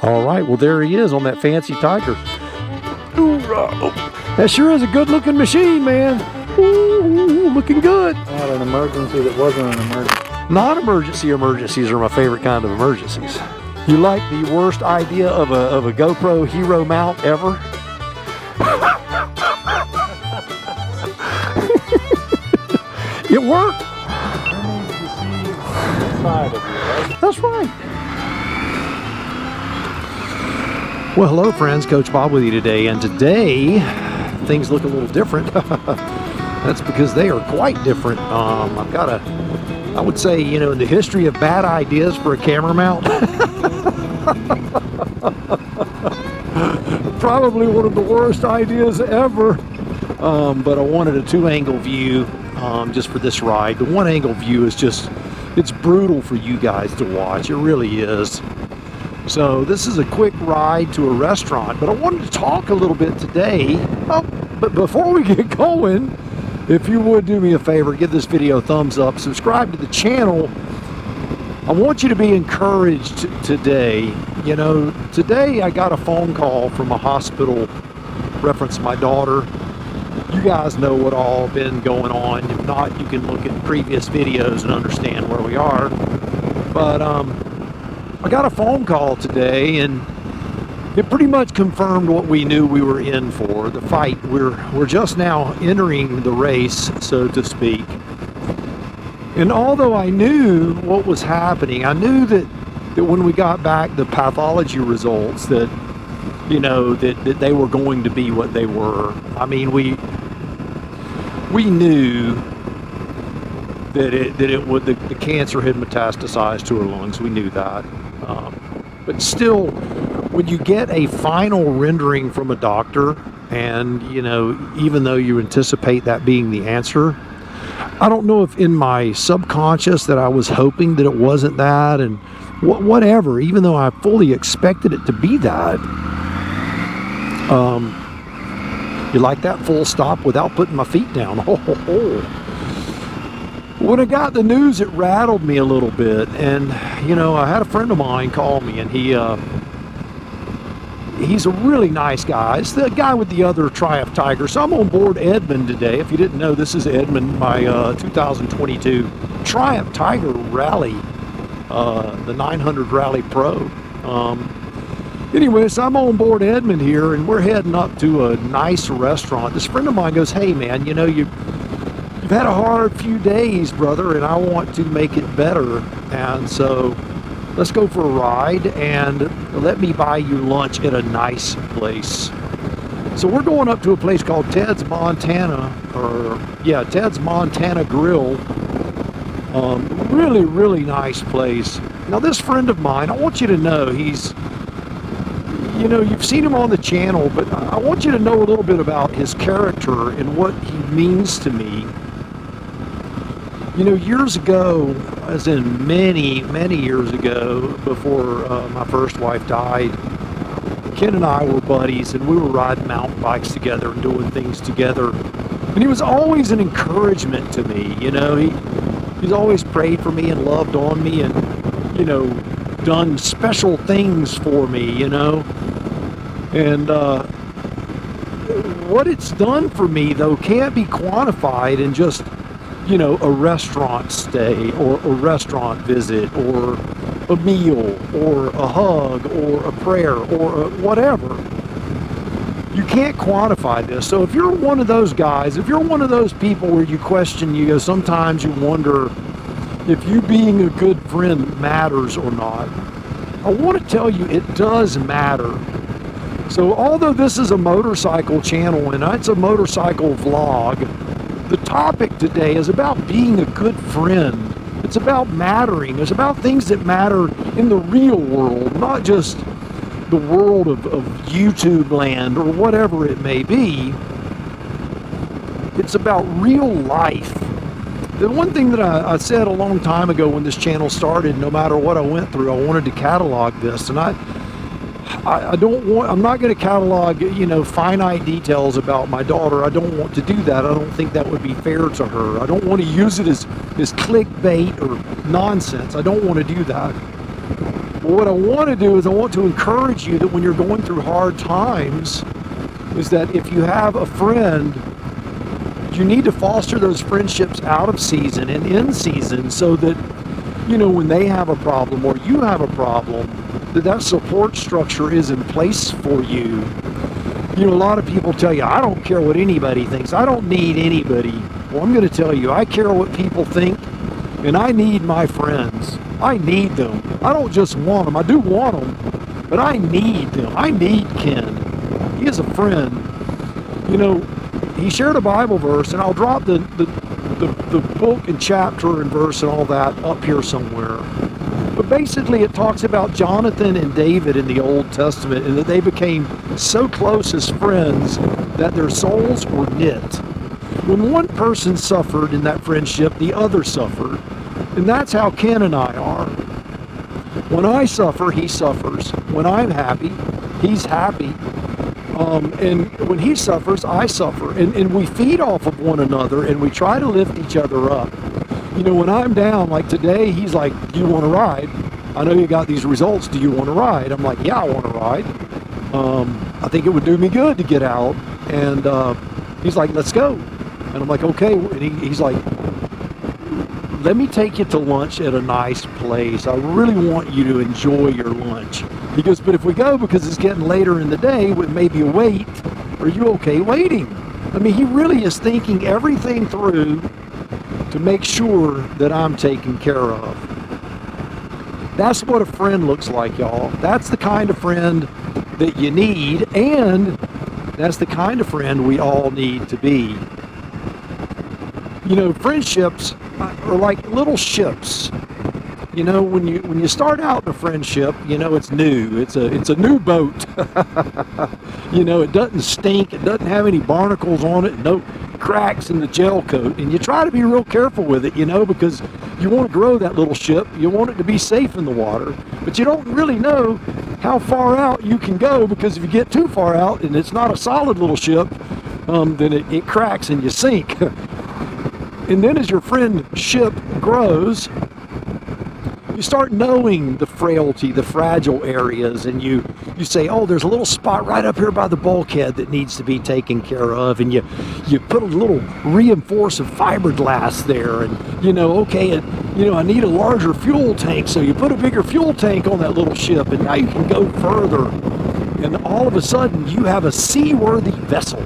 All right, well, there he is on that fancy Tiger. Hoorah. That sure is a good-looking machine, man. Ooh, looking good. Not an emergency that wasn't an emergency. Non-emergency emergencies are my favorite kind of emergencies. You like the worst idea of a GoPro hero mount ever? It worked. That's right. Well, hello friends, Coach Bob with you today, and today things look a little different. That's because they are quite different. I've got I would say, you know, in the history of bad ideas for a camera mount, probably one of the worst ideas ever. But I wanted a 2-angle view just for this ride. The 1-angle view is just, it's brutal for you guys to watch. It really is. So this is a quick ride to a restaurant, but I wanted to talk a little bit today. Oh, but before we get going, if you would do me a favor, give this video a thumbs up, subscribe to the channel. I want you to be encouraged today. You know, today I got a phone call from a hospital reference my daughter. You guys know what all been going on. If not, you can look at previous videos and understand where we are. But I got a phone call today, and it pretty much confirmed what we knew we were in for, the fight. We're just now entering the race, so to speak. And although I knew what was happening, I knew that when we got back the pathology results, that, you know, that they were going to be what they were. I mean, we knew that the cancer had metastasized to her lungs. We knew that. But still, when you get a final rendering from a doctor, and, you know, even though you anticipate that being the answer, I don't know if in my subconscious that I was hoping that it wasn't that, and whatever, even though I fully expected it to be that. You like that full stop without putting my feet down? Ho, ho, ho. When I got the news, it rattled me a little bit, and, you know, I had a friend of mine call me, and he's a really nice guy. It's the guy with the other Triumph Tiger. So I'm on board Edmund today. If you didn't know, this is Edmund, my 2022 Triumph Tiger Rally, the 900 Rally Pro. Anyway, so I'm on board Edmund here, and we're heading up to a nice restaurant. This friend of mine goes, "Hey man, you know, you've had a hard few days, brother, and I want to make it better. And so let's go for a ride, and let me buy you lunch at a nice place." So we're going up to a place called Ted's Montana Grill. Really, really nice place. Now this friend of mine, I want you to know, he's, you know, you've seen him on the channel, but I want you to know a little bit about his character and what he means to me. You know, years ago, as in many, many years ago, before my first wife died, Ken and I were buddies, and we were riding mountain bikes together and doing things together. And he was always an encouragement to me. You know, he's always prayed for me and loved on me, and, you know, done special things for me, you know. And what it's done for me, though, can't be quantified in just, you know, a restaurant stay, or a restaurant visit, or a meal, or a hug, or a prayer, or whatever. You can't quantify this. So if you're one of those guys, if you're one of those people where you question, you know, sometimes you wonder if you being a good friend matters or not, I want to tell you it does matter. So although this is a motorcycle channel and it's a motorcycle vlog, the topic today is about being a good friend. It's about mattering. It's about things that matter in the real world, not just the world of YouTube land or whatever it may be. It's about real life. The one thing that I said a long time ago when this channel started, no matter what I went through, I wanted to catalog this, and I'm not going to catalog, you know, finite details about my daughter. I don't want to do that. I don't think that would be fair to her. I don't want to use it as clickbait or nonsense. I don't want to do that. But what I want to do is I want to encourage you that when you're going through hard times, is that if you have a friend, you need to foster those friendships out of season and in season, so that, you know, when they have a problem or you have a problem, that support structure is in place for you. You know, a lot of people tell you, I don't care what anybody thinks. I don't need anybody. Well, I'm going to tell you, I care what people think, and I need my friends. I need them. I don't just want them. I do want them, but I need them. I need Ken. He is a friend. You know, he shared a Bible verse, and I'll drop the book and chapter and verse and all that up here somewhere. But basically it talks about Jonathan and David in the Old Testament, and that they became so close as friends that their souls were knit. When one person suffered in that friendship, the other suffered. And that's how Ken and I are. When I suffer, he suffers. When I'm happy, he's happy. And when he suffers, I suffer. And we feed off of one another, and we try to lift each other up. You know, when I'm down, like today, he's like, do you want to ride? I know you got these results. Do you want to ride? I'm like, yeah, I want to ride. I think it would do me good to get out. And he's like, let's go. And I'm like, okay. And he's like, let me take you to lunch at a nice place. I really want you to enjoy your lunch. He goes, but if we go because it's getting later in the day with maybe a wait, are you okay waiting? I mean, he really is thinking everything through to make sure that I'm taken care of. That's what a friend looks like, y'all. That's the kind of friend that you need, and that's the kind of friend we all need to be. You know, friendships are like little ships. You know, when you start out in a friendship, you know, it's new. It's a new boat. You know, it doesn't stink. It doesn't have any barnacles on it. No cracks in the gel coat. And you try to be real careful with it, you know, because you want to grow that little ship. You want it to be safe in the water. But you don't really know how far out you can go, because if you get too far out and it's not a solid little ship, then it cracks and you sink. And then as your friendship grows, you start knowing the frailty, the fragile areas, and you say, oh, there's a little spot right up here by the bulkhead that needs to be taken care of, and you put a little reinforced fiberglass there, and you know, okay, I need a larger fuel tank, so you put a bigger fuel tank on that little ship, and now you can go further, and all of a sudden you have a seaworthy vessel.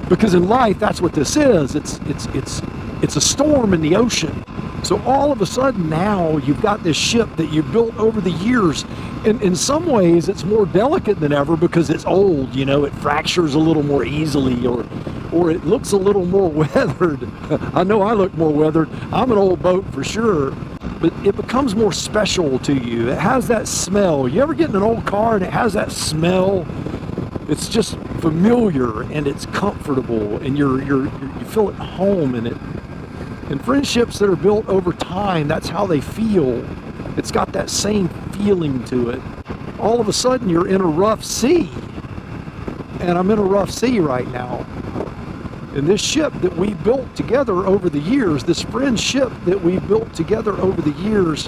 Because in life, that's what this is. It's a storm in the ocean. So all of a sudden now you've got this ship that you built over the years. And in some ways it's more delicate than ever because it's old, you know, it fractures a little more easily, or it looks a little more weathered. I know I look more weathered. I'm an old boat for sure. But it becomes more special to you. It has that smell. You ever get in an old car and it has that smell? It's just familiar and it's comfortable, and you feel at home in it. And friendships that are built over time, that's how they feel. It's got that same feeling to it. All of a sudden you're in a rough sea, and I'm in a rough sea right now. And this ship that we built together over the years, this friendship that we built together over the years,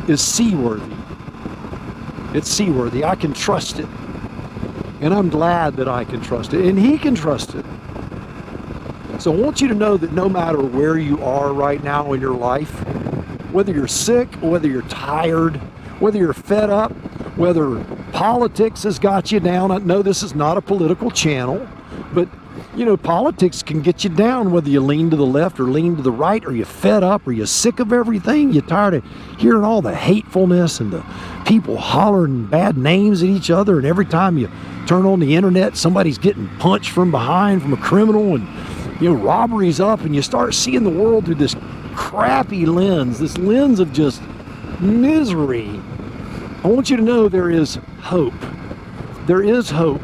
is seaworthy. It's seaworthy. I can trust it. And I'm glad that I can trust it, and he can trust it. So I want you to know that no matter where you are right now in your life, whether you're sick, whether you're tired, whether you're fed up, whether politics has got you down. I know this is not a political channel, but you know, politics can get you down, whether you lean to the left or lean to the right, or you're fed up, or you're sick of everything. You're tired of hearing all the hatefulness and the people hollering bad names at each other, and every time you turn on the internet, somebody's getting punched from behind from a criminal, and you know, robbery's up, and you start seeing the world through this crappy lens, this lens of just misery. I want you to know there is hope. There is hope.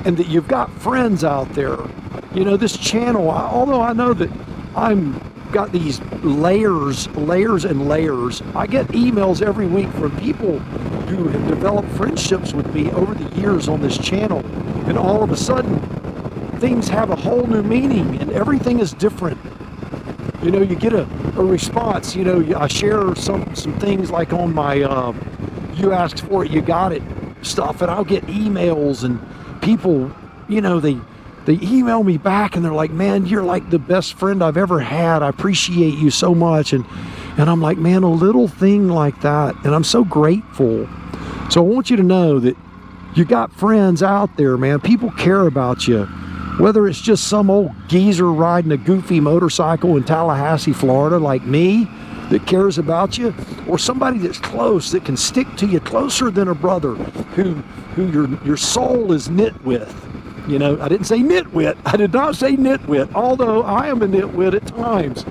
And that you've got friends out there. You know, this channel, although I know that I'm got these layers and layers, I get emails every week from people who have developed friendships with me over the years on this channel. And all of a sudden, things have a whole new meaning and everything is different. You know, you get a response. You know, I share some things like on my you asked for it, you got it stuff. And I'll get emails and people, you know, they email me back and they're like, man, you're like the best friend I've ever had. I appreciate you so much. And I'm like, man, a little thing like that. And I'm so grateful. So I want you to know that you got friends out there, man. People care about you. Whether it's just some old geezer riding a goofy motorcycle in Tallahassee, Florida, like me, that cares about you, or somebody that's close, that can stick to you closer than a brother, who your soul is knit with. You know, I didn't say nitwit. I did not say nitwit, although I am a nitwit at times.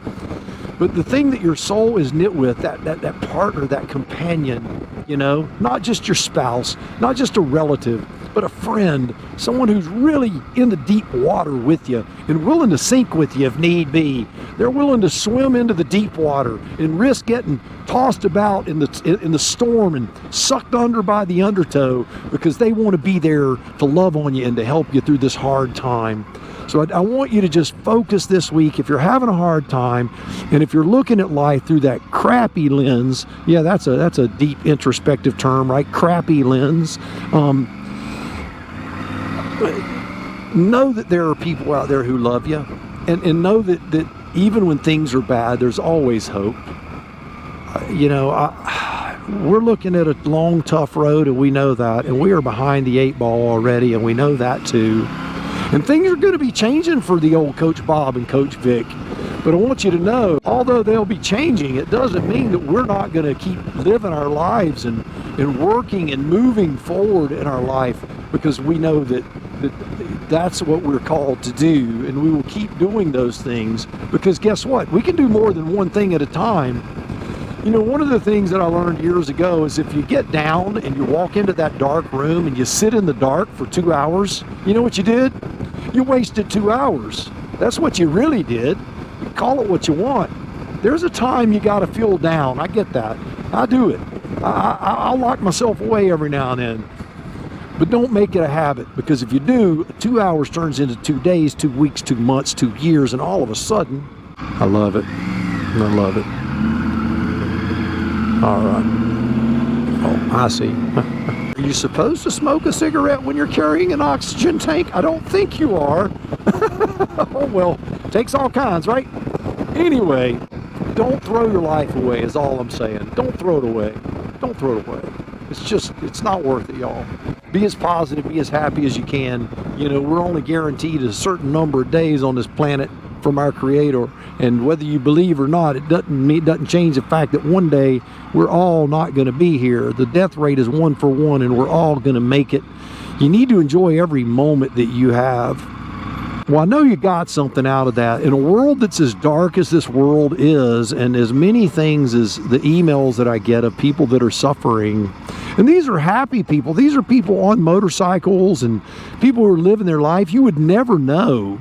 But the thing that your soul is knit with, that partner, that companion, you know, not just your spouse, not just a relative, but a friend, someone who's really in the deep water with you and willing to sink with you if need be. They're willing to swim into the deep water and risk getting tossed about in the storm and sucked under by the undertow because they want to be there to love on you and to help you through this hard time. So I want you to just focus this week. If you're having a hard time, and if you're looking at life through that crappy lens, yeah, that's a deep introspective term, right? Crappy lens. Know that there are people out there who love you, and know that even when things are bad, there's always hope. You know, we're looking at a long, tough road, and we know that, and we are behind the 8 ball already, and we know that too. And things are going to be changing for the old Coach Bob and Coach Vic. But I want you to know, although they'll be changing, it doesn't mean that we're not going to keep living our lives and working and moving forward in our life, because we know that's what we're called to do, and we will keep doing those things, because guess what? We can do more than one thing at a time. You know, one of the things that I learned years ago is if you get down and you walk into that dark room and you sit in the dark for 2 hours, you know what you did? You wasted 2 hours. That's what you really did. You call it what you want. There's a time you got to feel down. I get that. I do it. I'll lock myself away every now and then. But don't make it a habit, because if you do, 2 hours turns into 2 days, 2 weeks, 2 months, 2 years, and all of a sudden, I love it. I love it. All right. Oh, I see. Are you supposed to smoke a cigarette when you're carrying an oxygen tank? I don't think you are. Oh, well, takes all kinds, right? Anyway, don't throw your life away is all I'm saying. Don't throw it away. Don't throw it away. It's not worth it, y'all. Be as positive, be as happy as you can. You know, we're only guaranteed a certain number of days on this planet from our Creator, and whether you believe or not, it doesn't change the fact that one day we're all not going to be here. The death rate is 1 for 1, and we're all going to make it. You need to enjoy every moment that you have. Well, I know you got something out of that. In a world that's as dark as this world is, and as many things as the emails that I get of people that are suffering, and these are happy people, these are people on motorcycles and people who are living their life, you would never know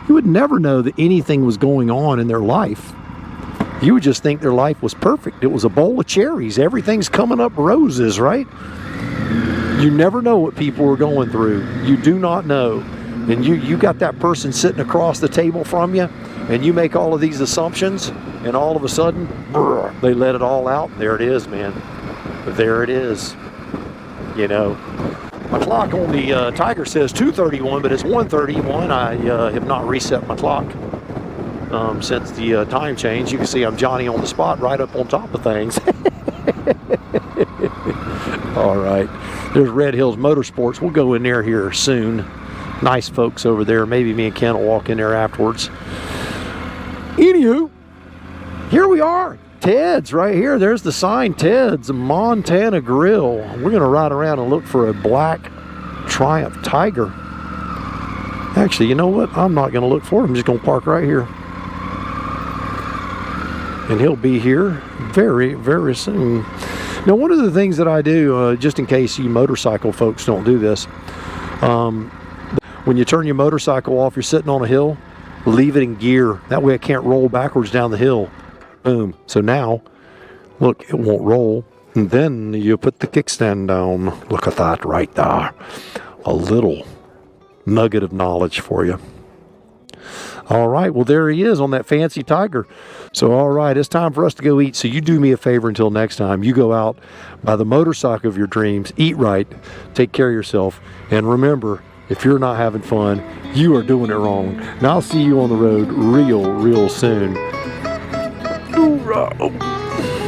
that anything was going on in their life. You would just think their life was perfect. It was a bowl of cherries. Everything's coming up roses, right? You never know what people are going through. You do not know. And you got that person sitting across the table from you, and you make all of these assumptions, and all of a sudden, brr, they let it all out. There it is, man. There it is. You know, my clock on the Tiger says 2:31, but it's 1:31. I have not reset my clock since the time change. You can see I'm Johnny on the spot, right up on top of things. All right, there's Red Hills Motorsports. We'll go in there here soon. Nice folks over there. Maybe me and Ken will walk in there afterwards. Anywho, here we are. Ted's right here. There's the sign, Ted's Montana Grill. We're going to ride around and look for a black Triumph Tiger. Actually, you know what? I'm not going to look for it. I'm just going to park right here. And he'll be here very, very soon. Now, one of the things that I do, just in case you motorcycle folks don't do this, when you turn your motorcycle off, you're sitting on a hill, leave it in gear. That way it can't roll backwards down the hill. Boom. So now, look, it won't roll. And then you put the kickstand down. Look at that right there. A little nugget of knowledge for you. All right, well, there he is on that fancy Tiger. So, all right, it's time for us to go eat. So you do me a favor until next time. You go out, buy the motorcycle of your dreams, eat right, take care of yourself, and remember, if you're not having fun, you are doing it wrong. And I'll see you on the road real soon. Hoorah.